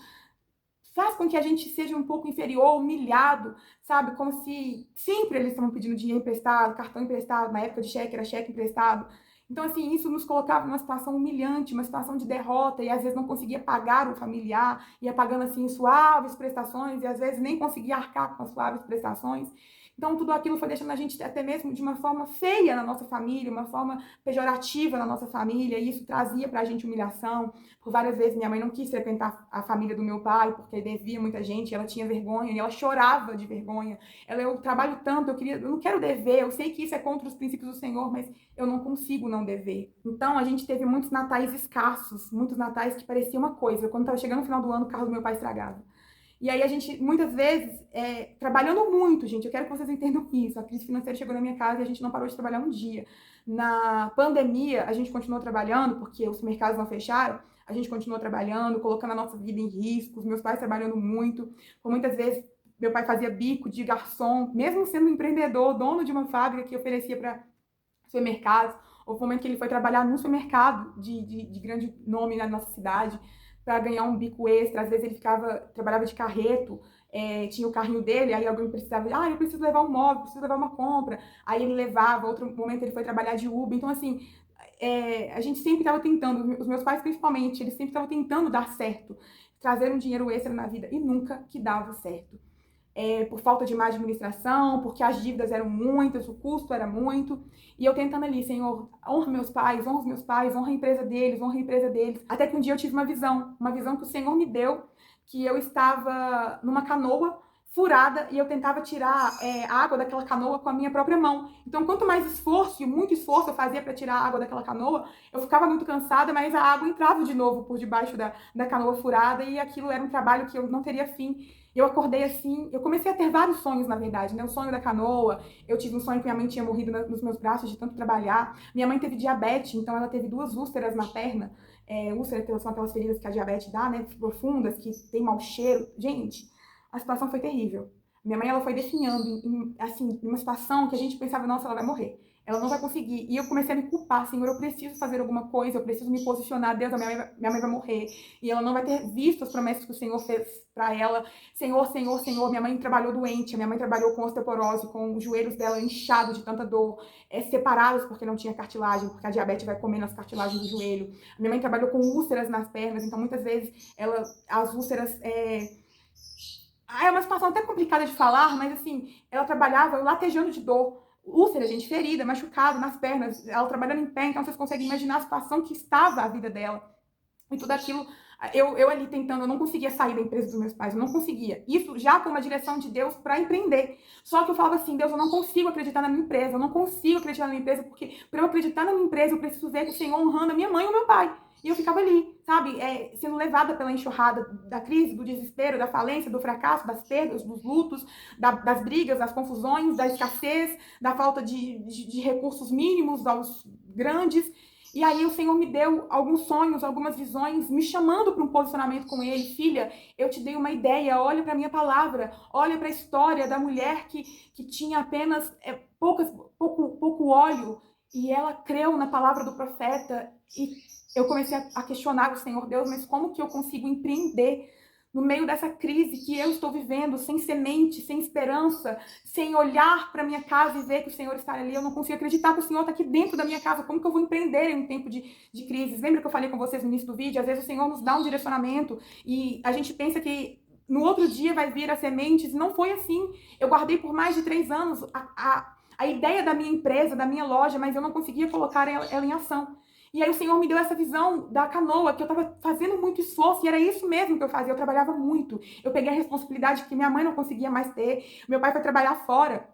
faz com que a gente seja um pouco inferior, humilhado, sabe? Como se sempre eles estavam pedindo dinheiro emprestado, cartão emprestado, na época de cheque era cheque emprestado. Então, assim, isso nos colocava numa situação humilhante, uma situação de derrota, e às vezes não conseguia pagar o familiar, ia pagando, assim, suaves prestações, e às vezes nem conseguia arcar com as suaves prestações. Então, tudo aquilo foi deixando a gente até mesmo de uma forma feia na nossa família, uma forma pejorativa na nossa família, e isso trazia pra gente humilhação. Por várias vezes, minha mãe não quis frequentar a família do meu pai, porque devia muita gente, ela tinha vergonha, e ela chorava de vergonha. Eu trabalho tanto, eu não quero dever, eu sei que isso é contra os princípios do Senhor, mas eu não consigo não dever. Então, a gente teve muitos natais escassos, muitos natais que parecia uma coisa. Quando estava chegando no final do ano, o carro do meu pai estragava. E aí a gente, muitas vezes, trabalhando muito, gente, eu quero que vocês entendam isso. A crise financeira chegou na minha casa e a gente não parou de trabalhar um dia. Na pandemia, a gente continuou trabalhando, porque os mercados não fecharam, a gente continuou trabalhando, colocando a nossa vida em risco, os meus pais trabalhando muito. Por muitas vezes, meu pai fazia bico de garçom, mesmo sendo um empreendedor, dono de uma fábrica que oferecia para supermercados. Houve um momento que ele foi trabalhar num supermercado de grande nome na nossa cidade para ganhar um bico extra. Às vezes ele trabalhava de carreto, tinha o carrinho dele, aí alguém precisava, eu preciso levar um móvel, preciso levar uma compra. Aí ele levava, outro momento ele foi trabalhar de Uber. Então, assim, a gente sempre estava tentando, os meus pais principalmente, eles sempre estavam tentando dar certo, trazer um dinheiro extra na vida, e nunca que dava certo. Por falta de má administração, porque as dívidas eram muitas, o custo era muito, e eu tentando ali, Senhor, honra meus pais, honra os meus pais, honra a empresa deles, honra a empresa deles, até que um dia eu tive uma visão que o Senhor me deu, que eu estava numa canoa furada e eu tentava tirar a água daquela canoa com a minha própria mão. Então, quanto mais esforço, e muito esforço eu fazia para tirar a água daquela canoa, eu ficava muito cansada, mas a água entrava de novo por debaixo da canoa furada, e aquilo era um trabalho que eu não teria fim. Eu acordei assim, eu comecei a ter vários sonhos, na verdade, né? O sonho da canoa, eu tive um sonho que minha mãe tinha morrido nos meus braços de tanto trabalhar. Minha mãe teve diabetes, então ela teve 2 úlceras na perna. Úlceras são aquelas feridas que a diabetes dá, né? Profundas, que tem mau cheiro. Gente, a situação foi terrível. Minha mãe, ela foi definhando, assim, numa situação que a gente pensava, nossa, ela vai morrer. Ela não vai conseguir. E eu comecei a me culpar, Senhor, eu preciso fazer alguma coisa, eu preciso me posicionar. Deus, minha mãe vai morrer. E ela não vai ter visto as promessas que o Senhor fez para ela. Senhor, Senhor, Senhor. Minha mãe trabalhou doente, minha mãe trabalhou com osteoporose, com os joelhos dela inchados de tanta dor, separados porque não tinha cartilagem, porque a diabetes vai comendo as cartilagens do joelho. Minha mãe trabalhou com úlceras nas pernas, então muitas vezes as úlceras é uma situação até complicada de falar, mas assim, ela trabalhava latejando de dor. Úlcera, gente, ferida, machucado nas pernas, ela trabalhando em pé, então vocês conseguem imaginar a situação que estava a vida dela. E tudo aquilo, eu ali tentando, eu não conseguia sair da empresa dos meus pais, eu não conseguia. Isso já com uma direção de Deus para empreender. Só que eu falava assim, Deus, eu não consigo acreditar na minha empresa, eu não consigo acreditar na minha empresa, porque para eu acreditar na minha empresa, eu preciso ver o Senhor honrando a minha mãe e o meu pai. E eu ficava ali, sabe, sendo levada pela enxurrada da crise, do desespero, da falência, do fracasso, das perdas, dos lutos, das brigas, das confusões, da escassez, da falta de recursos mínimos aos grandes. E aí o Senhor me deu alguns sonhos, algumas visões, me chamando para um posicionamento com Ele. Filha, eu te dei uma ideia, olha para a minha palavra, olha para a história da mulher que tinha apenas pouco óleo, e ela creu na palavra do profeta. E eu comecei a questionar o Senhor, Deus, mas como que eu consigo empreender no meio dessa crise que eu estou vivendo, sem semente, sem esperança, sem olhar para minha casa e ver que o Senhor está ali? Eu não consigo acreditar que o Senhor está aqui dentro da minha casa. Como que eu vou empreender em um tempo de crise? Lembra que eu falei com vocês no início do vídeo? Às vezes o Senhor nos dá um direcionamento e a gente pensa que no outro dia vai vir as sementes. Não foi assim. Eu guardei por mais de 3 anos a ideia da minha empresa, da minha loja, mas eu não conseguia colocar ela em ação. E aí o Senhor me deu essa visão da canoa, que eu estava fazendo muito esforço, e era isso mesmo que eu fazia, eu trabalhava muito. Eu peguei a responsabilidade que minha mãe não conseguia mais ter, meu pai foi trabalhar fora,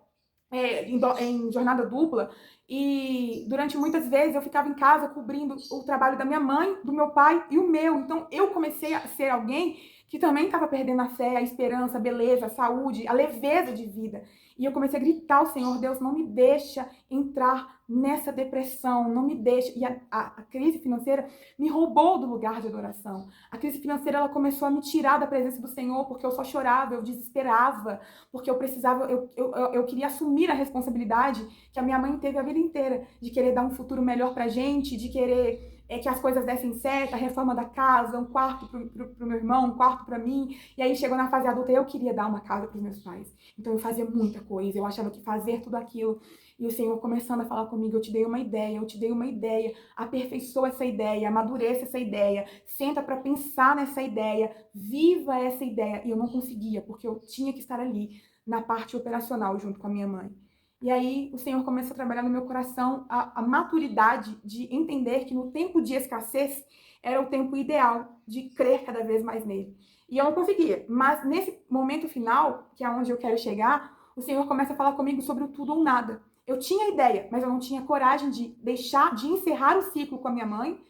em jornada dupla, e durante muitas vezes eu ficava em casa cobrindo o trabalho da minha mãe, do meu pai e o meu. Então eu comecei a ser alguém que também estava perdendo a fé, a esperança, a beleza, a saúde, a leveza de vida. E eu comecei a gritar ao Senhor, Deus, não me deixa entrar nessa depressão, não me deixa. E a crise financeira me roubou do lugar de adoração. A crise financeira, ela começou a me tirar da presença do Senhor, porque eu só chorava, eu desesperava, porque eu precisava, eu queria assumir a responsabilidade que a minha mãe teve a vida inteira, de querer dar um futuro melhor pra gente, de querer que as coisas dessem certo, a reforma da casa, um quarto pro meu irmão, um quarto para mim. E aí chegou na fase adulta, eu queria dar uma casa pros meus pais. Então eu fazia muita coisa, eu achava que fazer tudo aquilo. E o Senhor começando a falar comigo, eu te dei uma ideia, eu te dei uma ideia, aperfeiçoa essa ideia, amadureça essa ideia, senta para pensar nessa ideia, viva essa ideia. E eu não conseguia, porque eu tinha que estar ali na parte operacional junto com a minha mãe. E aí o Senhor começou a trabalhar no meu coração a maturidade de entender que no tempo de escassez era o tempo ideal de crer cada vez mais nele. E eu não conseguia, mas nesse momento final, que é onde eu quero chegar, o Senhor começa a falar comigo sobre o tudo ou nada. Eu tinha ideia, mas eu não tinha coragem de deixar, de encerrar o ciclo com a minha mãe.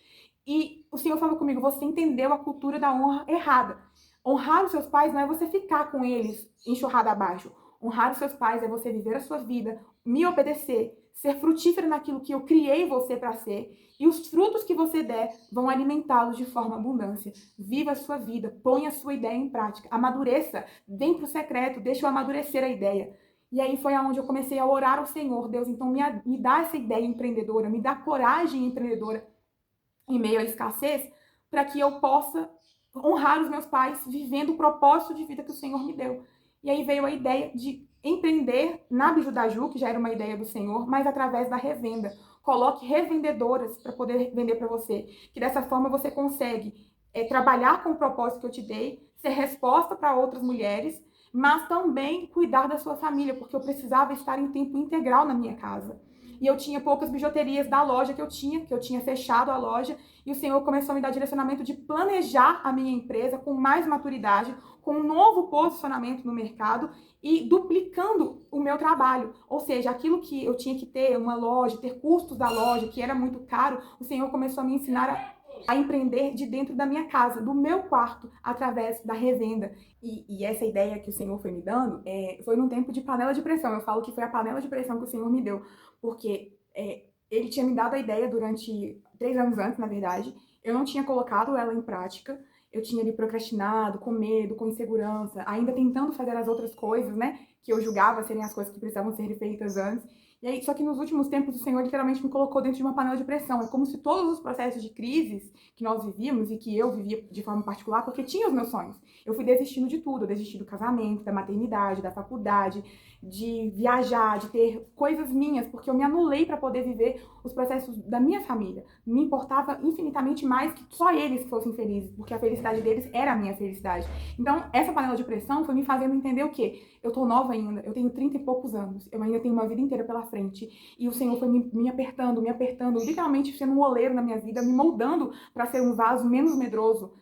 E o Senhor falou comigo, você entendeu a cultura da honra errada. Honrar os seus pais não é você ficar com eles enxurrada abaixo. Honrar os seus pais é você viver a sua vida, me obedecer, ser frutífero naquilo que eu criei você para ser, e os frutos que você der vão alimentá-los de forma abundância. Viva a sua vida, ponha a sua ideia em prática, amadureça, vem para o secreto, deixa eu amadurecer a ideia. E aí foi aonde eu comecei a orar ao Senhor, Deus, então me dá essa ideia empreendedora, me dá coragem empreendedora em meio à escassez, para que eu possa honrar os meus pais vivendo o propósito de vida que o Senhor me deu. E aí veio a ideia de empreender na Bijudaju, que já era uma ideia do Senhor, mas através da revenda. Coloque revendedoras para poder vender para você, que dessa forma você consegue trabalhar com o propósito que eu te dei, ser resposta para outras mulheres, mas também cuidar da sua família, porque eu precisava estar em tempo integral na minha casa. E eu tinha poucas bijuterias da loja que eu tinha fechado a loja, e o Senhor começou a me dar direcionamento de planejar a minha empresa com mais maturidade, com um novo posicionamento no mercado e duplicando o meu trabalho. Ou seja, aquilo que eu tinha que ter uma loja, ter custos da loja, que era muito caro, o Senhor começou a me ensinar a empreender de dentro da minha casa, do meu quarto, através da revenda. E essa ideia que o Senhor foi me dando foi num tempo de panela de pressão. Eu falo que foi a panela de pressão que o Senhor me deu, porque ele tinha me dado a ideia durante 3 anos antes, na verdade. Eu não tinha colocado ela em prática. Eu tinha ali procrastinado, com medo, com insegurança, ainda tentando fazer as outras coisas, né? Que eu julgava serem as coisas que precisavam ser feitas antes. E aí, só que nos últimos tempos o Senhor literalmente me colocou dentro de uma panela de pressão. É como se todos os processos de crises que nós vivíamos e que eu vivia de forma particular, porque tinha os meus sonhos. Eu fui desistindo de tudo, eu desisti do casamento, da maternidade, da faculdade, de viajar, de ter coisas minhas, porque eu me anulei para poder viver os processos da minha família. Me importava infinitamente mais que só eles fossem felizes, porque a felicidade deles era a minha felicidade. Então, essa panela de pressão foi me fazendo entender o quê? Eu tô nova ainda, eu tenho 30 e poucos anos, eu ainda tenho uma vida inteira pela frente, e o Senhor foi me apertando, literalmente sendo um oleiro na minha vida, me moldando para ser um vaso menos medroso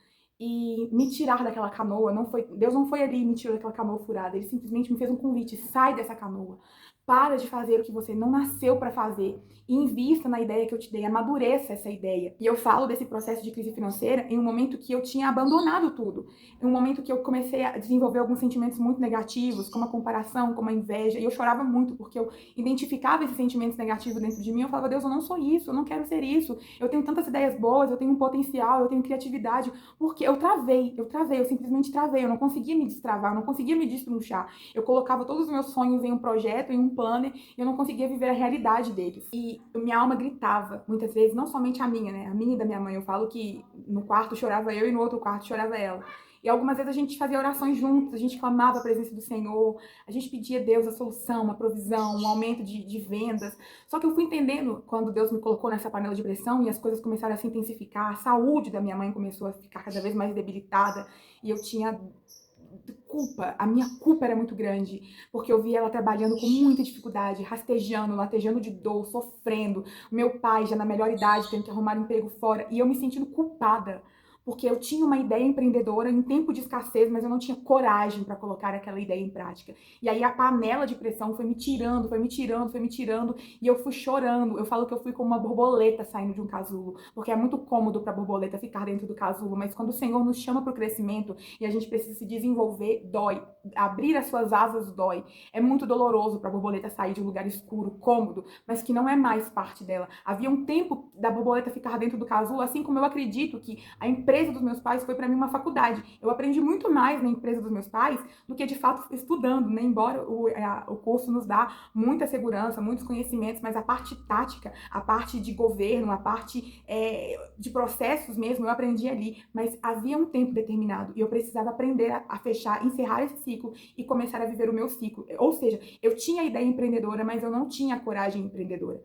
e me tirar daquela canoa. Deus não foi ali e me tirou daquela canoa furada, ele simplesmente me fez um convite: sai dessa canoa. Para de fazer o que você não nasceu para fazer e invista na ideia que eu te dei, amadureça essa ideia. E eu falo desse processo de crise financeira em um momento que eu tinha abandonado tudo, em um momento que eu comecei a desenvolver alguns sentimentos muito negativos, como a comparação, como a inveja, e eu chorava muito porque eu identificava esses sentimentos negativos dentro de mim. Eu falava: Deus, eu não sou isso, eu não quero ser isso, eu tenho tantas ideias boas, eu tenho um potencial, eu tenho criatividade, porque eu simplesmente travei, eu não conseguia me destravar, eu não conseguia me destrinchar. Eu colocava todos os meus sonhos em um projeto, em um planner, e eu não conseguia viver a realidade deles. E minha alma gritava, muitas vezes, não somente a minha, né? A minha e da minha mãe. Eu falo que no quarto chorava eu e no outro quarto chorava ela. E algumas vezes a gente fazia orações juntos, a gente clamava a presença do Senhor, a gente pedia a Deus a solução, a provisão, um aumento de vendas. Só que eu fui entendendo, quando Deus me colocou nessa panela de pressão e as coisas começaram a se intensificar, a saúde da minha mãe começou a ficar cada vez mais debilitada, e eu tinha a minha culpa era muito grande, porque eu via ela trabalhando com muita dificuldade, rastejando, latejando de dor, sofrendo, meu pai já na melhor idade tendo que arrumar um emprego fora, e eu me sentindo culpada, porque eu tinha uma ideia empreendedora em tempo de escassez, mas eu não tinha coragem para colocar aquela ideia em prática. E aí a panela de pressão foi me tirando, e eu fui chorando. Eu falo que eu fui como uma borboleta saindo de um casulo, porque é muito cômodo para a borboleta ficar dentro do casulo, mas quando o Senhor nos chama para o crescimento e a gente precisa se desenvolver, dói. Abrir as suas asas dói. É muito doloroso para a borboleta sair de um lugar escuro, cômodo, mas que não é mais parte dela. Havia um tempo da borboleta ficar dentro do casulo, assim como eu acredito que a empresa empresa dos meus pais foi para mim uma faculdade. Eu aprendi muito mais na empresa dos meus pais do que de fato estudando, né? Embora o curso nos dá muita segurança, muitos conhecimentos, mas a parte tática, a parte de governo, a parte de processos mesmo, eu aprendi ali. Mas havia um tempo determinado e eu precisava aprender a fechar, encerrar esse ciclo e começar a viver o meu ciclo. Ou seja, eu tinha a ideia empreendedora, mas eu não tinha a coragem empreendedora.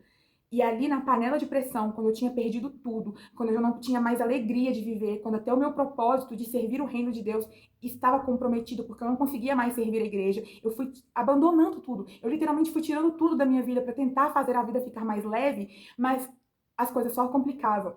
E ali na panela de pressão, quando eu tinha perdido tudo, quando eu não tinha mais alegria de viver, quando até o meu propósito de servir o reino de Deus estava comprometido, porque eu não conseguia mais servir a igreja, eu fui abandonando tudo. Eu literalmente fui tirando tudo da minha vida para tentar fazer a vida ficar mais leve, mas as coisas só complicavam.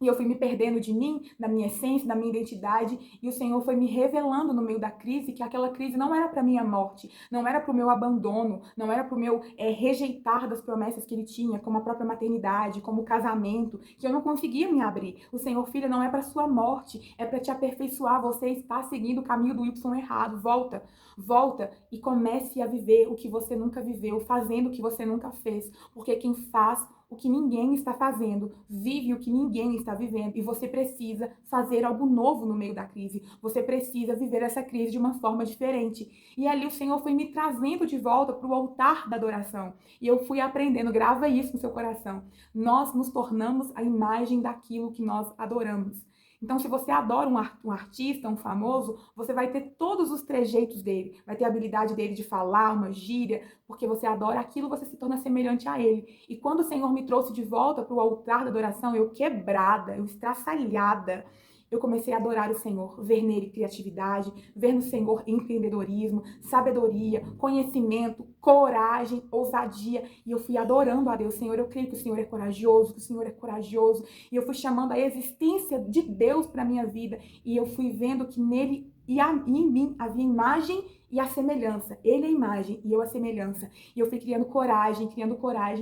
E eu fui me perdendo de mim, da minha essência, da minha identidade, e o Senhor foi me revelando no meio da crise que aquela crise não era para minha morte, não era para o meu abandono, não era para o meu rejeitar das promessas que Ele tinha, como a própria maternidade, como o casamento, que eu não conseguia me abrir. O Senhor, filha, não é para sua morte, é para te aperfeiçoar. Você está seguindo o caminho do Y errado. Volta, volta e comece a viver o que você nunca viveu, fazendo o que você nunca fez, porque quem faz o que ninguém está fazendo, vive o que ninguém está vivendo, e você precisa fazer algo novo no meio da crise. Você precisa viver essa crise de uma forma diferente. E ali o Senhor foi me trazendo de volta para o altar da adoração. E eu fui aprendendo, grava isso no seu coração. Nós nos tornamos a imagem daquilo que nós adoramos. Então, se você adora um artista, um famoso, você vai ter todos os trejeitos dele, vai ter a habilidade dele de falar, uma gíria, porque você adora aquilo, você se torna semelhante a ele. E quando o Senhor me trouxe de volta para o altar da adoração, eu quebrada, eu estraçalhada, eu comecei a adorar o Senhor, ver nele criatividade, ver no Senhor empreendedorismo, sabedoria, conhecimento, coragem, ousadia. E eu fui adorando a Deus. Senhor, eu creio que o Senhor é corajoso, que o Senhor é corajoso. E eu fui chamando a existência de Deus para a minha vida. E eu fui vendo que nele e em mim havia imagem e a semelhança. Ele é a imagem e eu a semelhança. E eu fui criando coragem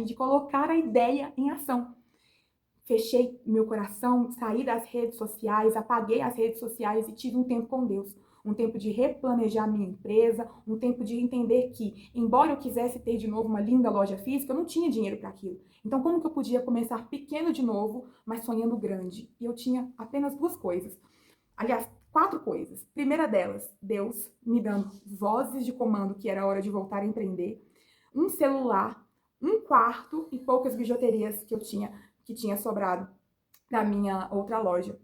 de colocar a ideia em ação. Fechei meu coração, saí das redes sociais, apaguei as redes sociais e tive um tempo com Deus. Um tempo de replanejar minha empresa, um tempo de entender que, embora eu quisesse ter de novo uma linda loja física, eu não tinha dinheiro para aquilo. Então, como que eu podia começar pequeno de novo, mas sonhando grande? E eu tinha apenas duas coisas. Aliás, quatro coisas. Primeira delas, Deus me dando vozes de comando que era hora de voltar a empreender, um celular, um quarto e poucas bijuterias que tinha sobrado da minha outra loja.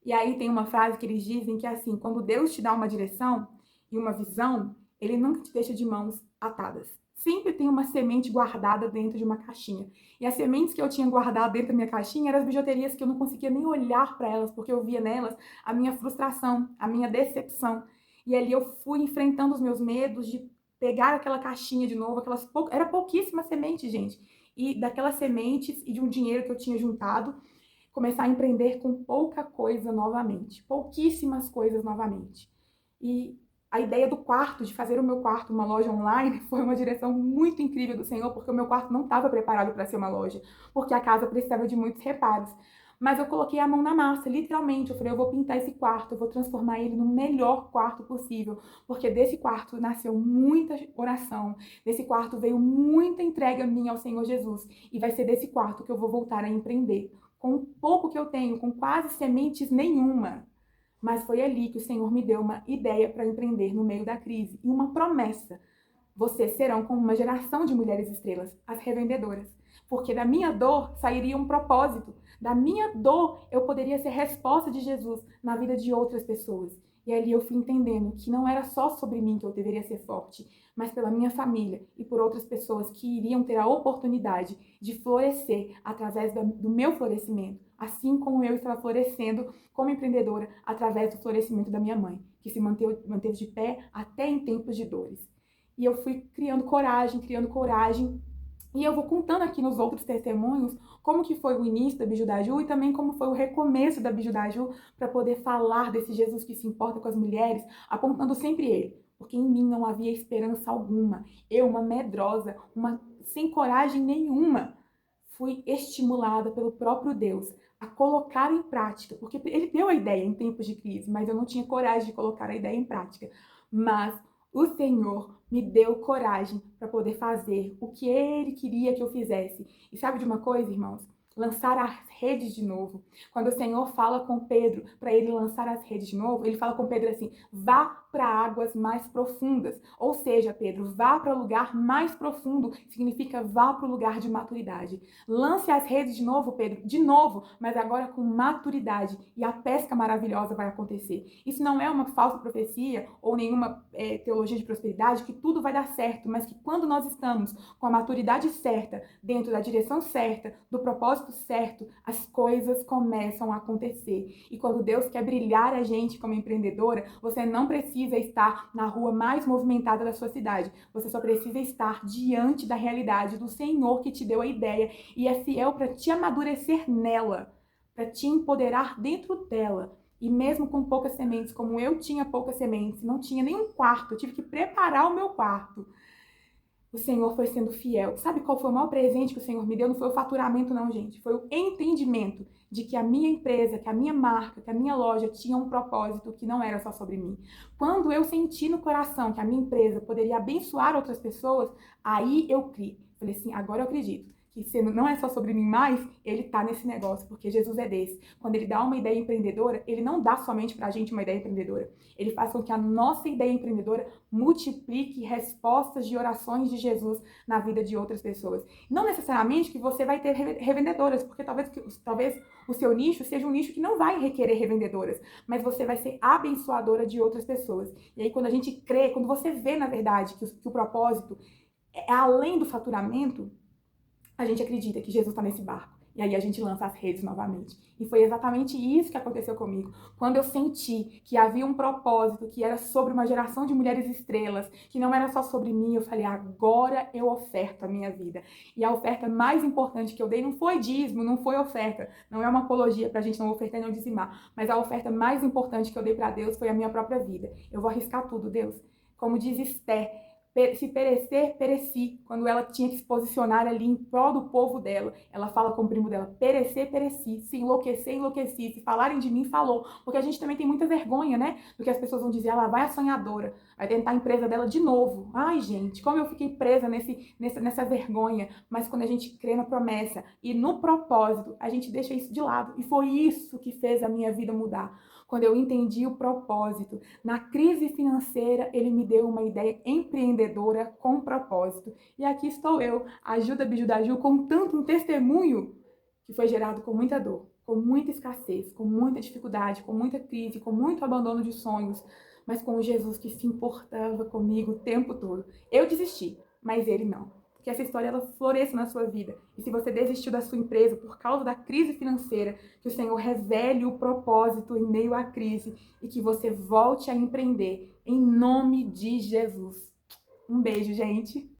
E aí tem uma frase que eles dizem que é assim, quando Deus te dá uma direção e uma visão, ele nunca te deixa de mãos atadas. Sempre tem uma semente guardada dentro de uma caixinha. E as sementes que eu tinha guardado dentro da minha caixinha eram as bijuterias que eu não conseguia nem olhar para elas, porque eu via nelas a minha frustração, a minha decepção. E ali eu fui enfrentando os meus medos de pegar aquela caixinha de novo, era pouquíssima semente, gente. E daquelas sementes e de um dinheiro que eu tinha juntado, começar a empreender com pouca coisa novamente, pouquíssimas coisas novamente. E a ideia do quarto, de fazer o meu quarto uma loja online, foi uma direção muito incrível do Senhor, porque o meu quarto não estava preparado para ser uma loja, porque a casa precisava de muitos reparos. Mas eu coloquei a mão na massa, literalmente. Eu falei, eu vou pintar esse quarto, eu vou transformar ele no melhor quarto possível, porque desse quarto nasceu muita oração, desse quarto veio muita entrega minha ao Senhor Jesus, e vai ser desse quarto que eu vou voltar a empreender. Com o pouco que eu tenho, com quase sementes nenhuma. Mas foi ali que o Senhor me deu uma ideia para empreender no meio da crise e uma promessa. Vocês serão como uma geração de mulheres estrelas, as revendedoras. Porque da minha dor sairia um propósito. Da minha dor eu poderia ser resposta de Jesus na vida de outras pessoas. E ali eu fui entendendo que não era só sobre mim que eu deveria ser forte, mas pela minha família e por outras pessoas que iriam ter a oportunidade de florescer através do meu florescimento, assim como eu estava florescendo como empreendedora através do florescimento da minha mãe, que se manteve de pé até em tempos de dores. E eu fui criando coragem, e eu vou contando aqui nos outros testemunhos como que foi o início da Biju da Ju e também como foi o recomeço da Biju da Ju para poder falar desse Jesus que se importa com as mulheres, apontando sempre ele, porque em mim não havia esperança alguma. Eu, uma medrosa, sem coragem nenhuma, fui estimulada pelo próprio Deus a colocar em prática, porque ele deu a ideia em tempos de crise, mas eu não tinha coragem de colocar a ideia em prática. Mas o Senhor me deu coragem para poder fazer o que Ele queria que eu fizesse. E sabe de uma coisa, irmãos? lançar as redes de novo. Quando o Senhor fala com Pedro para ele lançar as redes de novo, ele fala com Pedro assim: vá para águas mais profundas. Ou seja, Pedro, vá para o lugar mais profundo, significa vá para o lugar de maturidade. Lance as redes de novo, Pedro, de novo, mas agora com maturidade, e a pesca maravilhosa vai acontecer. Isso não é uma falsa profecia ou nenhuma teologia de prosperidade, que tudo vai dar certo, mas que quando nós estamos com a maturidade certa, dentro da direção certa, do propósito certo, as coisas começam a acontecer. E quando Deus quer brilhar a gente como empreendedora, você não precisa estar na rua mais movimentada da sua cidade. Você só precisa estar diante da realidade do Senhor que te deu a ideia e é fiel para te amadurecer nela, para te empoderar dentro dela. E mesmo com poucas sementes, como eu tinha poucas sementes, não tinha nenhum quarto, eu tive que preparar o meu quarto. O Senhor foi sendo fiel. Sabe qual foi o maior presente que o Senhor me deu? Não foi o faturamento não, gente. Foi o entendimento de que a minha empresa, que a minha marca, que a minha loja tinha um propósito que não era só sobre mim. Quando eu senti no coração que a minha empresa poderia abençoar outras pessoas, aí eu criei. Falei assim, agora eu acredito que se não é só sobre mim mais, ele tá nesse negócio, porque Jesus é desse. Quando ele dá uma ideia empreendedora, ele não dá somente pra gente uma ideia empreendedora. Ele faz com que a nossa ideia empreendedora multiplique respostas de orações de Jesus na vida de outras pessoas. Não necessariamente que você vai ter revendedoras, porque talvez o seu nicho seja um nicho que não vai requerer revendedoras, mas você vai ser abençoadora de outras pessoas. E aí quando a gente crê, quando você vê na verdade que o propósito é além do faturamento, a gente acredita que Jesus está nesse barco. E aí a gente lança as redes novamente. E foi exatamente isso que aconteceu comigo. Quando eu senti que havia um propósito, que era sobre uma geração de mulheres estrelas, que não era só sobre mim, eu falei, agora eu oferto a minha vida. E a oferta mais importante que eu dei não foi dízimo, não foi oferta. Não é uma apologia pra gente não ofertar e não dizimar. Mas a oferta mais importante que eu dei pra Deus foi a minha própria vida. Eu vou arriscar tudo, Deus. Como diz Esther, se perecer, pereci. Quando ela tinha que se posicionar ali em prol do povo dela, ela fala com o primo dela, perecer, pereci. Se enlouquecer, enlouqueci. Se falarem de mim, falou. Porque a gente também tem muita vergonha, né? Do que as pessoas vão dizer, ela vai a sonhadora, vai tentar a empresa dela de novo. Ai, gente, como eu fiquei presa nessa vergonha. Mas quando a gente crê na promessa e no propósito, a gente deixa isso de lado. E foi isso que fez a minha vida mudar. Quando eu entendi o propósito. Na crise financeira, ele me deu uma ideia empreendedora com propósito. E aqui estou eu, Ajuda Biju da Ju, contando um testemunho que foi gerado com muita dor, com muita escassez, com muita dificuldade, com muita crise, com muito abandono de sonhos, mas com o Jesus que se importava comigo o tempo todo. Eu desisti, mas ele não. Que essa história ela floresça na sua vida. E se você desistiu da sua empresa por causa da crise financeira, que o Senhor revele o propósito em meio à crise e que você volte a empreender em nome de Jesus. Um beijo, gente!